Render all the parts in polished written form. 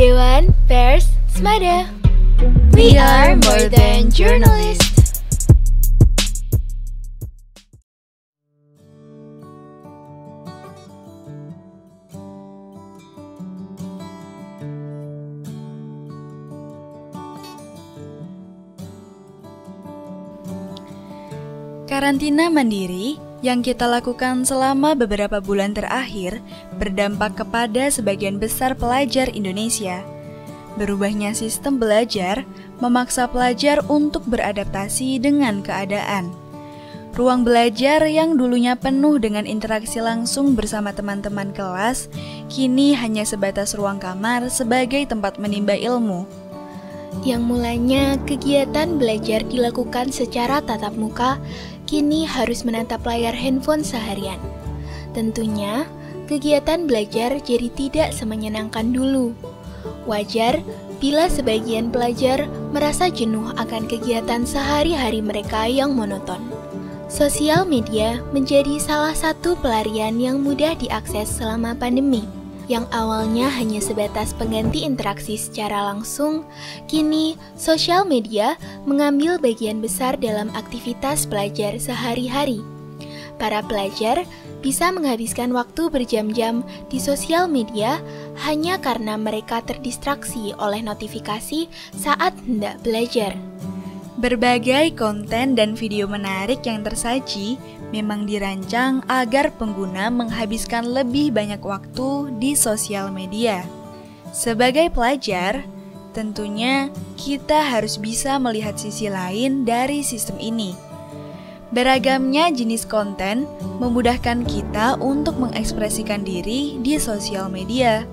Dewan Pers Smada. We are more than journalists. Karantina mandiri yang kita lakukan selama beberapa bulan terakhir berdampak kepada sebagian besar pelajar Indonesia. Berubahnya sistem belajar memaksa pelajar untuk beradaptasi dengan keadaan. Ruang belajar yang dulunya penuh dengan interaksi langsung bersama teman-teman kelas, kini hanya sebatas ruang kamar sebagai tempat menimba ilmu. Yang mulanya kegiatan belajar dilakukan secara tatap muka, kini harus menatap layar handphone seharian. Tentunya, kegiatan belajar jadi tidak semenyenangkan dulu. Wajar bila sebagian pelajar merasa jenuh akan kegiatan sehari-hari mereka yang monoton. Sosial media menjadi salah satu pelarian yang mudah diakses selama pandemi. Yang awalnya hanya sebatas pengganti interaksi secara langsung, kini sosial media mengambil bagian besar dalam aktivitas pelajar sehari-hari. Para pelajar bisa menghabiskan waktu berjam-jam di sosial media hanya karena mereka terdistraksi oleh notifikasi saat hendak belajar. Berbagai konten dan video menarik yang tersaji memang dirancang agar pengguna menghabiskan lebih banyak waktu di sosial media. Sebagai pelajar, tentunya kita harus bisa melihat sisi lain dari sistem ini. Beragamnya jenis konten memudahkan kita untuk mengekspresikan diri di sosial media.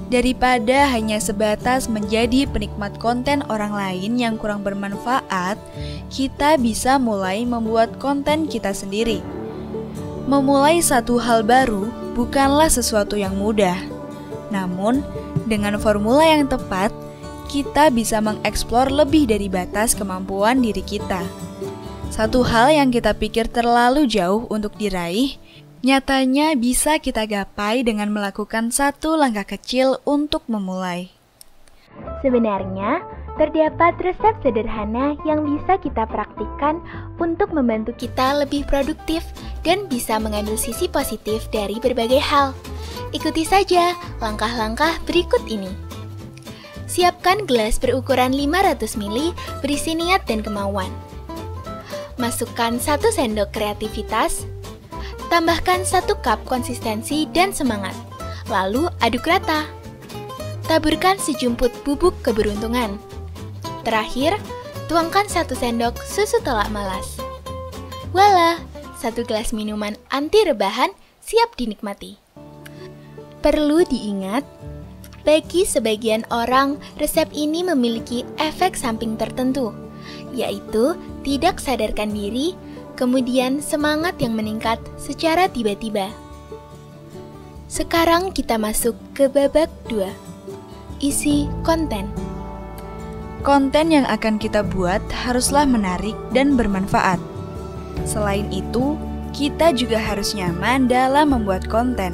Daripada hanya sebatas menjadi penikmat konten orang lain yang kurang bermanfaat, kita bisa mulai membuat konten kita sendiri. Memulai satu hal baru bukanlah sesuatu yang mudah. Namun, dengan formula yang tepat, kita bisa mengeksplor lebih dari batas kemampuan diri kita. Satu hal yang kita pikir terlalu jauh untuk diraih, nyatanya bisa kita gapai dengan melakukan satu langkah kecil untuk memulai. Sebenarnya, terdapat resep sederhana yang bisa kita praktikkan untuk membantu kita lebih produktif dan bisa mengambil sisi positif dari berbagai hal. Ikuti saja langkah-langkah berikut ini. Siapkan gelas berukuran 500 ml berisi niat dan kemauan. Masukkan 1 sendok kreativitas. Tambahkan 1 cup konsistensi dan semangat. Lalu aduk rata. Taburkan sejumput bubuk keberuntungan. Terakhir, tuangkan 1 sendok susu telak malas. Walah, 1 gelas minuman anti rebahan siap dinikmati. Perlu diingat, bagi sebagian orang, resep ini memiliki efek samping tertentu, yaitu tidak sadarkan diri, kemudian semangat yang meningkat secara tiba-tiba. Sekarang kita masuk ke babak 2. Isi konten. Konten yang akan kita buat haruslah menarik dan bermanfaat. Selain itu, kita juga harus nyaman dalam membuat konten.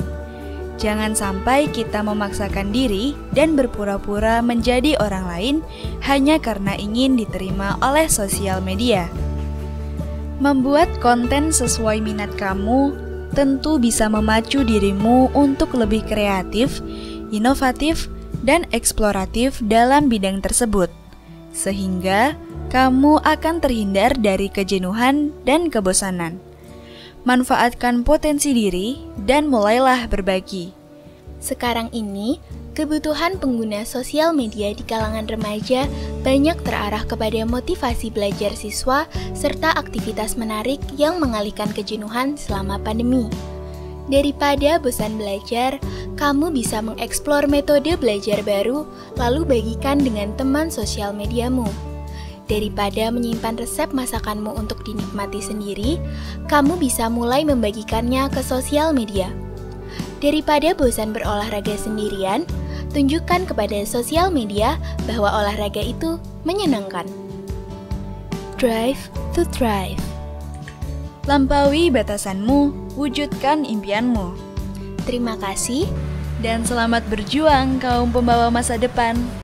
Jangan sampai kita memaksakan diri dan berpura-pura menjadi orang lain hanya karena ingin diterima oleh sosial media. Membuat konten sesuai minat kamu tentu bisa memacu dirimu untuk lebih kreatif, inovatif, dan eksploratif dalam bidang tersebut, sehingga kamu akan terhindar dari kejenuhan dan kebosanan. Manfaatkan potensi diri dan mulailah berbagi. Sekarang ini, kebutuhan pengguna sosial media di kalangan remaja banyak terarah kepada motivasi belajar siswa serta aktivitas menarik yang mengalihkan kejenuhan selama pandemi. Daripada bosan belajar, kamu bisa mengeksplor metode belajar baru lalu bagikan dengan teman sosial mediamu. Daripada menyimpan resep masakanmu untuk dinikmati sendiri, kamu bisa mulai membagikannya ke sosial media. Daripada bosan berolahraga sendirian, tunjukkan kepada sosial media bahwa olahraga itu menyenangkan. Drive to Thrive. Lampaui batasanmu, wujudkan impianmu. Terima kasih. Dan selamat berjuang kaum pembawa masa depan.